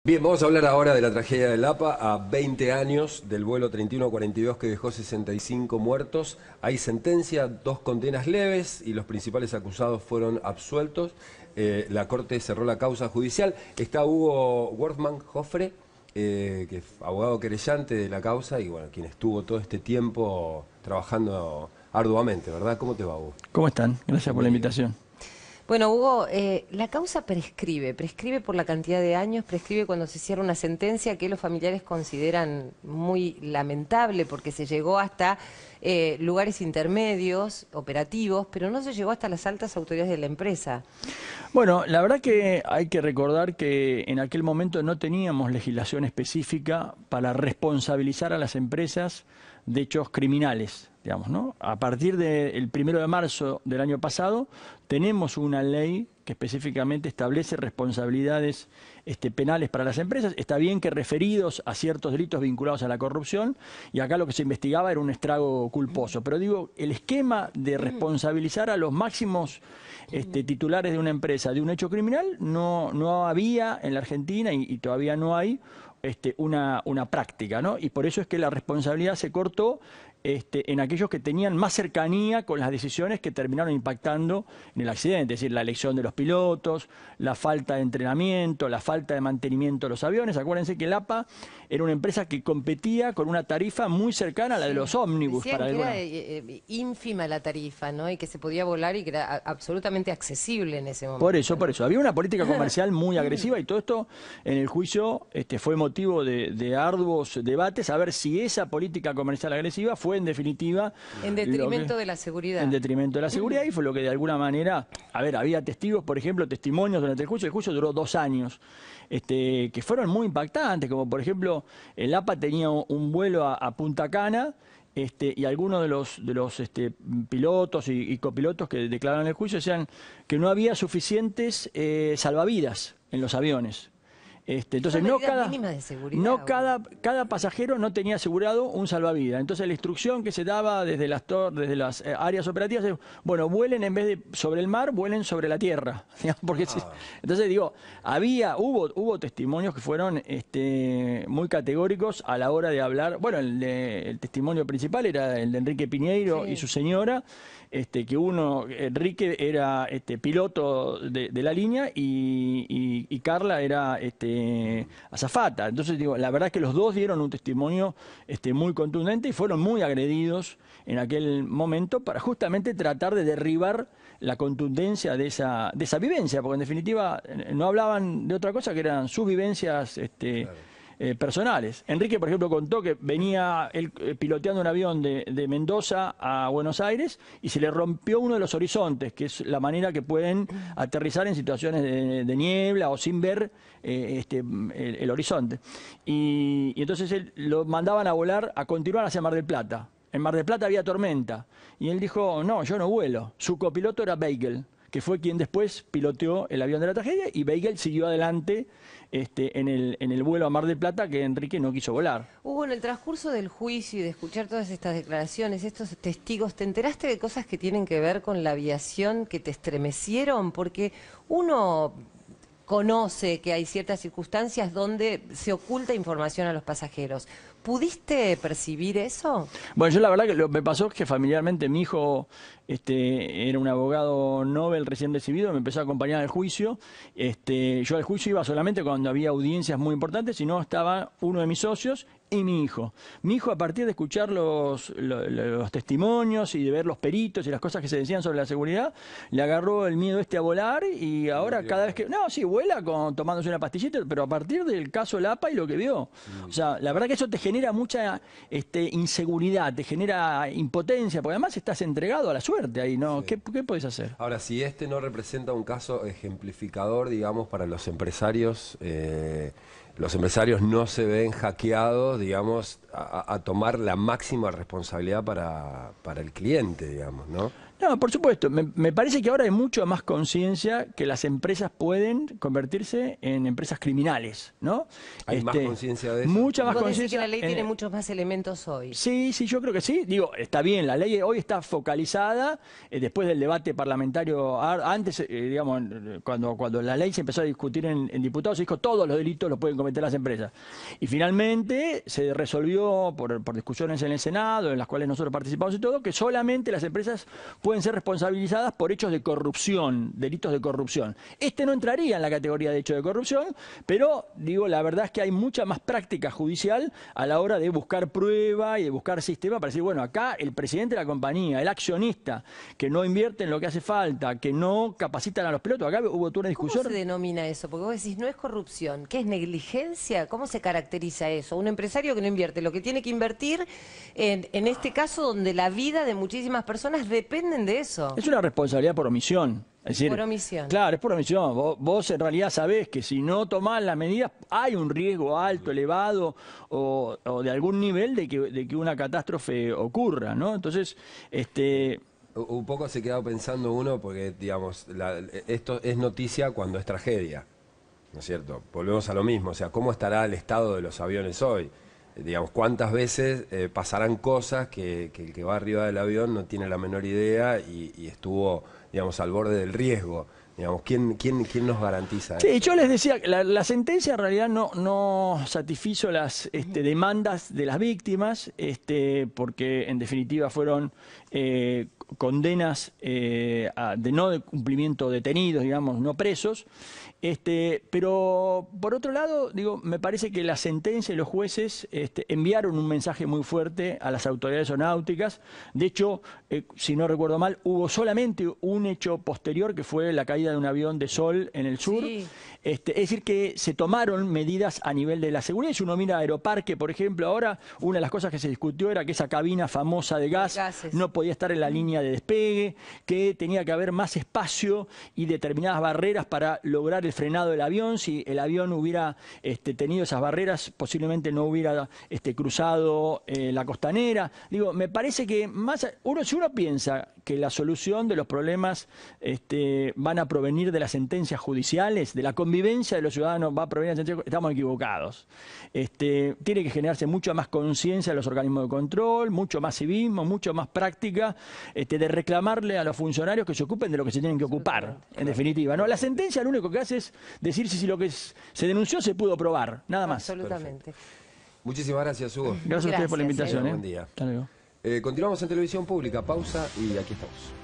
Bien, vamos a hablar ahora de la tragedia de Lapa. A 20 años del vuelo 3142 que dejó 65 muertos, hay sentencia, 2 condenas leves y los principales acusados fueron absueltos. La Corte cerró la causa judicial. Está Hugo Wortmann Joffre, que es abogado querellante de la causa y bueno, quien estuvo todo este tiempo trabajando arduamente, ¿verdad? ¿Cómo te va, Hugo? ¿Cómo están? Gracias por la invitación. Bueno, Hugo, la causa prescribe por la cantidad de años, prescribe cuando se cierra una sentencia que los familiares consideran muy lamentable porque se llegó hasta lugares intermedios, operativos, pero no se llegó hasta las altas autoridades de la empresa. Bueno, la verdad que hay que recordar que en aquel momento no teníamos legislación específica para responsabilizar a las empresas de hechos criminales, digamos, ¿no? A partir del 1 de marzo del año pasado tenemos una ley que específicamente establece responsabilidades penales para las empresas. Está bien que referidos a ciertos delitos vinculados a la corrupción, y acá lo que se investigaba era un estrago culposo. Pero digo, el esquema de responsabilizar a los máximos titulares de una empresa de un hecho criminal no había en la Argentina y todavía no hay una práctica, ¿no? Y por eso es que la responsabilidad se cortó en aquellos que tenían más cercanía con las decisiones que terminaron impactando en el accidente, es decir, la elección de los pilotos, la falta de entrenamiento, la falta de mantenimiento de los aviones. Acuérdense que el APA era una empresa que competía con una tarifa muy cercana a la de los ómnibus. Decían que era ínfima la tarifa, ¿no? Y que se podía volar y que era absolutamente accesible en ese momento. Por eso. Había una política comercial muy agresiva y todo esto en el juicio fue motivo de arduos debates a ver si esa política comercial agresiva fue en definitiva en detrimento de la seguridad. En detrimento de la seguridad, y fue lo que de alguna manera, a ver, había testigos, por ejemplo, testimonios durante el juicio duró 2 años, que fueron muy impactantes, como por ejemplo, el APA tenía un vuelo a Punta Cana, y algunos de los pilotos y copilotos que declararon el juicio decían que no había suficientes salvavidas en los aviones. Entonces cada pasajero no tenía asegurado un salvavidas. Entonces la instrucción que se daba desde las áreas operativas es, bueno, vuelen en vez de sobre el mar, vuelen sobre la tierra. Porque entonces digo, hubo testimonios que fueron muy categóricos a la hora de hablar. Bueno, el testimonio principal era el de Enrique Piñeiro y su señora, que Enrique era piloto de la línea y Carla era azafata. Entonces digo, la verdad es que los dos dieron un testimonio muy contundente y fueron muy agredidos en aquel momento para justamente tratar de derribar la contundencia de esa vivencia, porque en definitiva no hablaban de otra cosa que eran sus vivencias personales. Enrique, por ejemplo, contó que venía él piloteando un avión de Mendoza a Buenos Aires y se le rompió uno de los horizontes, que es la manera que pueden aterrizar en situaciones de niebla o sin ver el horizonte. Y entonces él lo mandaban a volar, a continuar hacia Mar del Plata. En Mar del Plata había tormenta y él dijo, no, yo no vuelo. Su copiloto era Beigel, que fue quien después piloteó el avión de la tragedia, y Beigel siguió adelante en el vuelo a Mar del Plata que Enrique no quiso volar. Hugo, en el transcurso del juicio y de escuchar todas estas declaraciones, estos testigos, ¿te enteraste de cosas que tienen que ver con la aviación que te estremecieron? Porque uno conoce que hay ciertas circunstancias donde se oculta información a los pasajeros. ¿Pudiste percibir eso? Bueno, yo la verdad que lo que me pasó es que familiarmente mi hijo era un abogado Nobel recién recibido, me empezó a acompañar al juicio. Yo al juicio iba solamente cuando había audiencias muy importantes, y no estaba uno de mis socios y mi hijo. Mi hijo, a partir de escuchar los testimonios y de ver los peritos y las cosas que se decían sobre la seguridad, le agarró el miedo a volar, y ahora cada vez que... No, sí, vuela tomándose una pastillita, pero a partir del caso Lapa y lo que vio. O sea, la verdad que eso te genera mucha inseguridad, te genera impotencia, porque además estás entregado a la suerte ahí, ¿no? Sí. ¿Qué podés hacer? Ahora, si este no representa un caso ejemplificador, digamos, para los empresarios no se ven hackeados, digamos, a tomar la máxima responsabilidad para el cliente, digamos, ¿no? No, por supuesto. Me parece que ahora hay mucho más conciencia que las empresas pueden convertirse en empresas criminales, ¿no? ¿Hay más conciencia de eso? Mucha más ¿Vos decís conciencia. que la ley tiene muchos más elementos hoy? Sí, yo creo que sí. Digo, está bien, la ley hoy está focalizada después del debate parlamentario. Antes, digamos, cuando la ley se empezó a discutir en diputados, se dijo todos los delitos los pueden cometer meter las empresas. Y finalmente se resolvió por discusiones en el Senado, en las cuales nosotros participamos y todo, que solamente las empresas pueden ser responsabilizadas por hechos de corrupción, delitos de corrupción. Este no entraría en la categoría de hecho de corrupción, pero digo, la verdad es que hay mucha más práctica judicial a la hora de buscar prueba y de buscar sistema para decir, bueno, acá el presidente de la compañía, el accionista, que no invierte en lo que hace falta, que no capacitan a los pilotos. Acá hubo toda una discusión. ¿Cómo se denomina eso? Porque vos decís, no es corrupción. ¿Qué es negligencia? ¿Cómo se caracteriza eso? Un empresario que no invierte lo que tiene que invertir, en este caso donde la vida de muchísimas personas dependen de eso. Es una responsabilidad por omisión. Es decir, Por omisión. Claro, es por omisión. Vos en realidad sabés que si no tomás las medidas hay un riesgo alto, elevado o de algún nivel de que una catástrofe ocurra, ¿no? Entonces, Un poco se queda pensando uno porque, digamos, esto es noticia cuando es tragedia, ¿no es cierto? Volvemos a lo mismo, o sea, ¿cómo estará el estado de los aviones hoy? Digamos, ¿cuántas veces pasarán cosas que el que va arriba del avión no tiene la menor idea y estuvo, digamos, al borde del riesgo? Digamos, ¿quién nos garantiza eso? Sí, yo les decía, la sentencia en realidad no satisfizo las demandas de las víctimas, porque en definitiva fueron condenas de no de cumplimiento detenidos, digamos, no presos. Pero por otro lado, digo, me parece que la sentencia y los jueces enviaron un mensaje muy fuerte a las autoridades aeronáuticas. De hecho, si no recuerdo mal, hubo solamente un hecho posterior que fue la caída de un avión de Sol en el sur. Sí. Es decir, que se tomaron medidas a nivel de la seguridad. Si uno mira Aeroparque, por ejemplo, ahora una de las cosas que se discutió era que esa cabina famosa de gases no podía estar en la línea de despegue, que tenía que haber más espacio y determinadas barreras para lograr el frenado del avión. Si el avión hubiera tenido esas barreras, posiblemente no hubiera cruzado la costanera. Digo, me parece que si uno piensa que la solución de los problemas van a provenir de las sentencias judiciales, de la convivencia de los ciudadanos va a provenir de las sentencias, estamos equivocados. Tiene que generarse mucha más conciencia de los organismos de control, mucho más civismo, mucho más práctica de reclamarle a los funcionarios que se ocupen de lo que se tienen que ocupar, en definitiva, ¿no? La sentencia lo único que hace es decir si lo que se denunció se pudo probar, nada más. Absolutamente. Perfecto. Muchísimas gracias, Hugo. Gracias a ustedes por la invitación. Buen día. Hasta luego. Continuamos en Televisión Pública, pausa y aquí estamos.